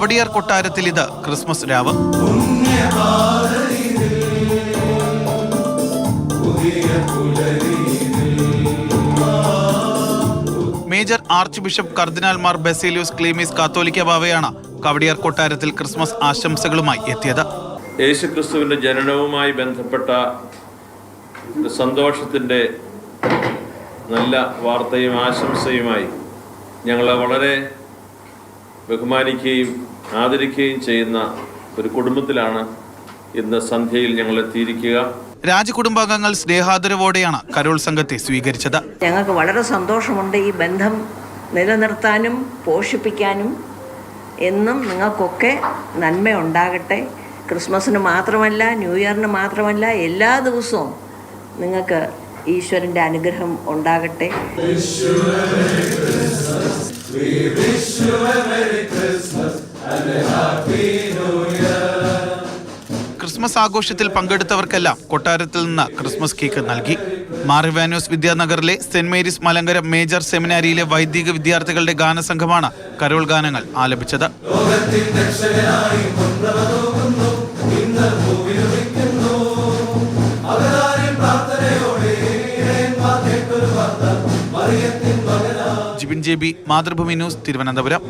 കവടിയാർ കൊട്ടാരത്തിൽ ഇത് ക്രിസ്മസ് രാവ്. മേജർ ആർച്ച് ബിഷപ്പ് കർദിനാൾ മാർ ബസേലിയോസ് ക്ലീമീസ് കാത്തോലിക്ക ബാവയാണ് കവടിയാർ കൊട്ടാരത്തിൽ ക്രിസ്മസ് ആശംസകളുമായി എത്തിയത്. യേശുക്രിസ്തുവിന്റെ ജനനവുമായി ബന്ധപ്പെട്ട സന്തോഷത്തിന്റെ നല്ല വാർത്തയും ആശംസയുമായി ഞങ്ങളെ വളരെ ബഹുമാനിക്കുകയും ആദരിക്കുകയും ചെയ്യുന്ന ഒരു കുടുംബത്തിലാണ് ഇന്ന് സന്ധ്യയിൽ ഞങ്ങൾ എത്തിയിരിക്കുക. രാജകുടുംബാംഗങ്ങൾ സ്നേഹാദരവോടെയാണ് കരോൾ സംഘത്തെ സ്വീകരിച്ചത്. ഞങ്ങൾക്ക് വളരെ സന്തോഷമുണ്ട്. ഈ ബന്ധം നിലനിർത്താനും പോഷിപ്പിക്കാനും എന്നും നിങ്ങൾക്കൊക്കെ നന്മയുണ്ടാകട്ടെ. ക്രിസ്മസിന് മാത്രമല്ല, ന്യൂ ഇയറിന് മാത്രമല്ല, എല്ലാ ദിവസവും നിങ്ങൾക്ക് ഈശ്വരൻ്റെ അനുഗ്രഹം ഉണ്ടാകട്ടെ. ക്രിസ്മസ് ആഘോഷത്തിൽ പങ്കെടുത്തവർക്കെല്ലാം കൊട്ടാരത്തിൽ നിന്ന് ക്രിസ്മസ് കേക്ക് നൽകി. മാർ ഇവാനിയോസ് വിദ്യാനഗറിലെ സെന്റ് മേരീസ് മലങ്കര മേജർ സെമിനാരിയിലെ വൈദിക വിദ്യാർത്ഥികളുടെ ഗാനസംഘമാണ് കരോൾ ഗാനങ്ങൾ ആലപിച്ചത്. Jibin JB, Mathrubhumi news, Thiruvananthapuram.